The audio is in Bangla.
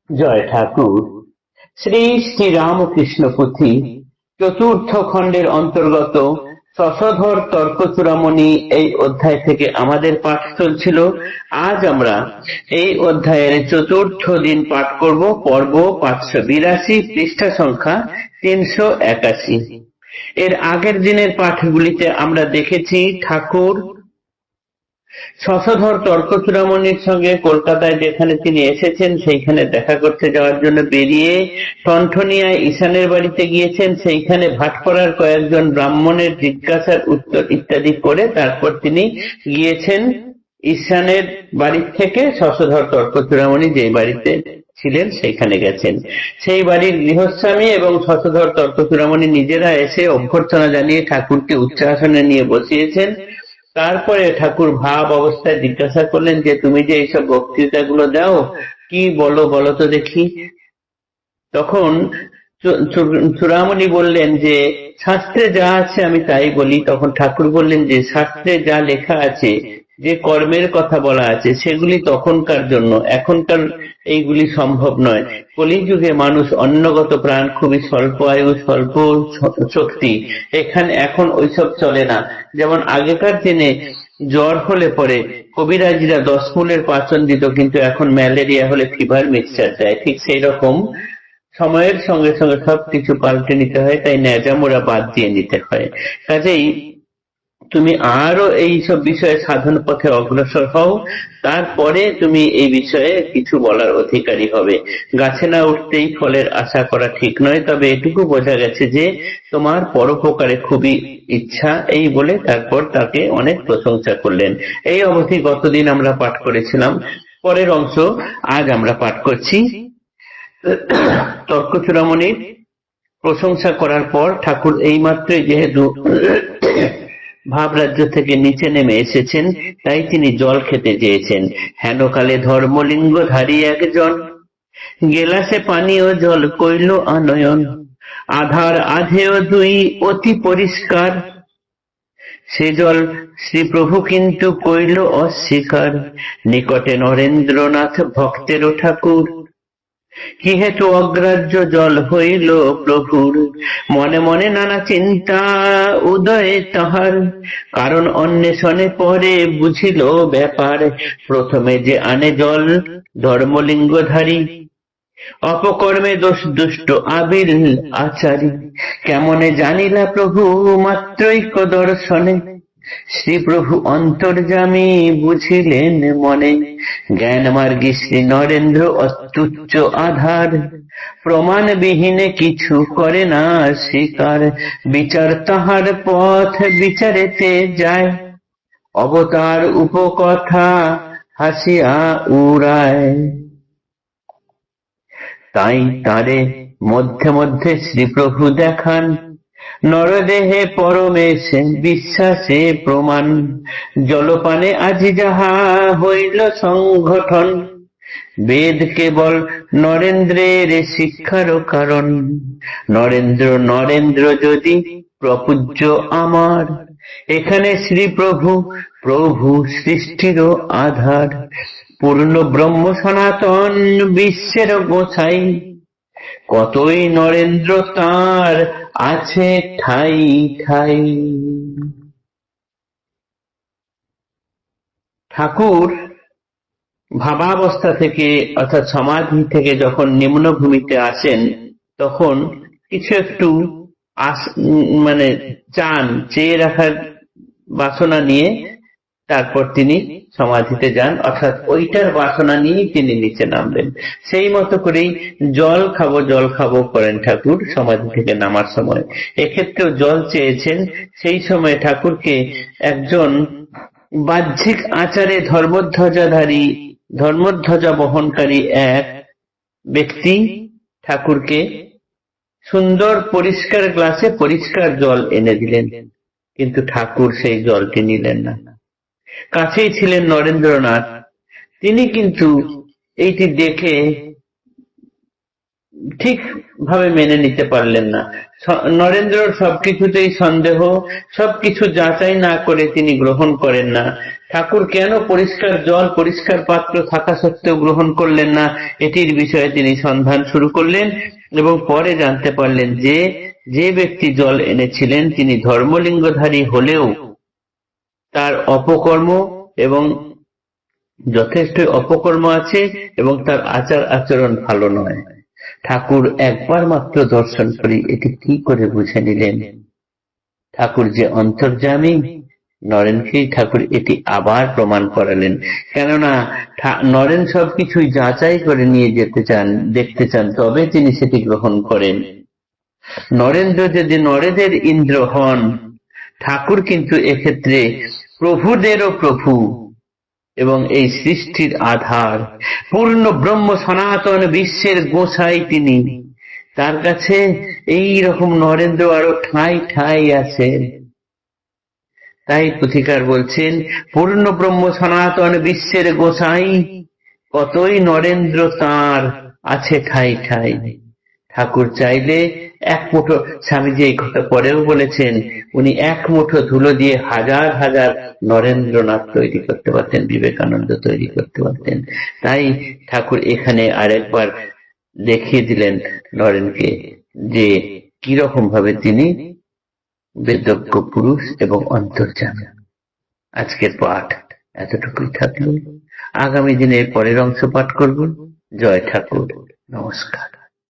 জয় ঠাকুর। শ্রী শ্রী রামকৃষ্ণ পুঁথি চতুর্থ খণ্ডের অন্তর্গত শশধর তর্ক চূড়ামণি এই অধ্যায় থেকে আমাদের পাঠ চলছিল। আজ আমরা এই অধ্যায়ের চতুর্থ দিন পাঠ করব। পর্ব 582, পৃষ্ঠা সংখ্যা 381। এর আগের দিনের পাঠগুলিতে আমরা দেখেছি ঠাকুর শশধর তর্ক চূড়ামণির সঙ্গে কলকাতায় যেখানে তিনি এসেছেন সেইখানে দেখা করতে যাওয়ার জন্য বেরিয়ে টনটনিয়ায় ঈশানের বাড়িতে গিয়েছেন। সেইখানে ভাটপাড়ার কয়েকজন ব্রাহ্মণের জিজ্ঞাসার উত্তর ইত্যাদি করে তারপর তিনি গিয়েছেন ঈশানের বাড়ির থেকে শশধর তর্ক চূড়ামণি যে বাড়িতে ছিলেন সেইখানে গেছেন। সেই বাড়ির গৃহস্বামী এবং শশধর তর্ক চূড়ামণি নিজেরা এসে অভ্যর্থনা জানিয়ে ঠাকুরকে উচ্চাসনে নিয়ে বসিয়েছেন। তারপরে ঠাকুর ভাব অবস্থায় জিজ্ঞাসা করলেন যে তুমি যে এইসব বক্তৃতাগুলো দাও কি বলো বলো তো দেখি। তখন চূড়ামণি বললেন যে শাস্ত্রে যা আছে আমি তাই বলি। তখন ঠাকুর বললেন যে শাস্ত্রে যা লেখা আছে, যে কর্মের কথা বলা আছে সেগুলি তখনকার জন্য, এখনকার এইগুলি সম্ভব নয়। কলিযুগে মানুষ অন্নগত প্রাণ, খুবই স্বল্প আয়ু, স্বল্প শক্তি, এখন ওইসব চলে না। যেমন আগেকার দিনে জ্বর হলে পরে কবিরাজিরা 10 মূলের পাচন দিত, কিন্তু এখন ম্যালেরিয়া হলে ফিভার মিক্সচার দেয়। ঠিক সেই রকম সময়ের সঙ্গে সঙ্গে সবকিছু পাল্টে নিতে হয়, তাই ন্যাজামোরা বাদ দিয়ে নিতে হয়। কাজেই তুমি আরো এইসব বিষয়ে সাধন পথে অগ্রসর হও, তারপরে তুমি এই বিষয়ে কিছু বলার অধিকারী হবে। গাছে না উঠতেই ফলের আশা করা ঠিক নয়, তবে এটুকু বোঝা গেছে যে তোমার পরোপকারে খুবই ইচ্ছা। এই বলে তারপর তাকে অনেক প্রশংসা করলেন। এই অবধি গতদিন আমরা পাঠ করেছিলাম। পরের অংশ আজ আমরা পাঠ করছি। তর্ক চূড়ামণির প্রশংসা করার পর ঠাকুর এইমাত্রই যেহেতু ভাবরাজ্য থেকে নিচে নেমে এসেছেন, তাই তিনি জল খেতে চেয়েছেন। হেনকালে ধর্মলিঙ্গ ধারী একজন গেলাসে পানি ও জল কইল আনয়ন, আধার আধেয় দুই অতি পরিষ্কার, সে জল শ্রীপ্রভু কিন্তু কইল অস্বীকার। নিকটে নরেন্দ্রনাথ ভক্তেরও ঠাকুর, কি হেতু অগ্রাহ্য জল হইল প্রভুর। মনে মনে নানা চিন্তা উদয়ে তাহার, কারণ অন্বেষণে পরে বুঝিল ব্যাপার। প্রথমে যে আনে জল ধর্মলিঙ্গধারী, অপকর্মে দোষ দুষ্ট আবিল আচারী। কেমনে জানিলা প্রভু মাত্রৈক দর্শনে, শ্রীপ্রভু অন্তর্যামী বুঝিলেন মনে। জ্ঞান মার্গী শ্রী নরেন্দ্র অত্যুচ্চ আধার, প্রমাণ বিহীনে কিছু করে না স্বীকার। বিচার তাহার পথ বিচারেতে যায়, অবতার উপকথা হাসিয়া উড়ায়। তাই তারে মধ্যে মধ্যে শ্রীপ্রভু দেখান, নরদেহে পরমেশে বিশ্বাসে প্রমাণ। জলপানে আজি যাহা হইল সংগঠন, বেদ কেবল নরেন্দ্রের শিক্ষার কারণ। নরেন্দ্র নরেন্দ্র যদি প্রপূজ্য আমার, এখানে শ্রীপ্রভু প্রভু সৃষ্টিরও আধার। পূর্ণ ব্রহ্ম সনাতন বিশ্বের গোসাই, কতই নরেন্দ্র তাঁর আছে ঠাই ঠাই। ঠাকুর ভাবাবস্থা থেকে অর্থাৎ সমাধি থেকে যখন নিম্ন ভূমিতে আসেন, তখন কিছু একটু মানে চেয়ে রাখার বাসনা নিয়ে তারপর তিনি সমাধিতে যান, অর্থাৎ ওইটার বাসনা নিয়েই তিনি নিচে নামবেন। সেই মতো করেই জল খাবো করেন ঠাকুর সমাধি থেকে নামার সময়। এক্ষেত্রেও জল চেয়েছেন। সেই সময় ঠাকুরকে একজন বাহ্যিক আচারে ধর্মধ্বজা বহনকারী এক ব্যক্তি ঠাকুরকে সুন্দর পরিষ্কার গ্লাসে পরিষ্কার জল এনে দিলেন, কিন্তু ঠাকুর সেই জলটি নিলেন না। কাছেই ছিলেন নরেন্দ্রনাথ, তিনি কিন্তু এইটি দেখে ঠিক ভাবে মেনে নিতে পারলেন না। নরেন্দ্রর সবকিছুতেই সন্দেহ, সবকিছু যাচাই না করে তিনি গ্রহণ করেন না। ঠাকুর কেন পরিষ্কার জল পরিষ্কার পাত্র থাকা সত্ত্বেও গ্রহণ করলেন না, এটির বিষয়ে তিনি সন্ধান শুরু করলেন এবং পরে জানতে পারলেন যে যে ব্যক্তি জল এনেছিলেন তিনি ধর্মলিঙ্গধারী হলেও তার অপকর্ম এবং যথেষ্ট অপকর্ম আছে এবং তার আচার আচরণ ভালো নয়। ঠাকুর একবার মাত্র দর্শন করি এটি কি করে বুঝে নিলেন? ঠাকুর যে অন্তর্যামী, নরেনকেই ঠাকুর এটি আবার প্রমাণ করালেন। কেননা নরেন সবকিছুই যাচাই করে নিয়ে যেতে চান, দেখতে চান, তবে তিনি সেটি গ্রহণ করেন। নরেন্দ্র যদি নরেদের ইন্দ্র হন, ঠাকুর কিন্তু এক্ষেত্রে প্রভুদেরও প্রভু এবং এই সৃষ্টির আধার, পূর্ণ ব্রহ্ম সনাতন বিশ্বের গোসাই তিনি। তার কাছে এই রকম নরেন্দ্র আরো ঠাঁই ঠাঁই আছে। তাই পুথিকার বলছেন, পূর্ণ ব্রহ্ম সনাতন বিশ্বের গোসাই, কতই নরেন্দ্র তাঁর আছে ঠাঁই ঠাঁই। ঠাকুর চাইলে এক মুঠো, স্বামীজি এই কথা পরেও বলেছেন, উনি এক মুঠো ধুলো দিয়ে হাজার হাজার নরেন্দ্রনাথ তৈরি করতে পারতেন, বিবেকানন্দ তৈরি করতে পারতেন। তাই ঠাকুর এখানে আরেকবার দেখিয়ে দিলেন নরেনকে যে কিরকম ভাবে তিনি বেদজ্ঞ পুরুষ এবং অন্তর্যামী। আজকের পাঠ এতটুকুই থাকলো। আগামী দিনে পরের অংশ পাঠ করব। জয় ঠাকুর, নমস্কার।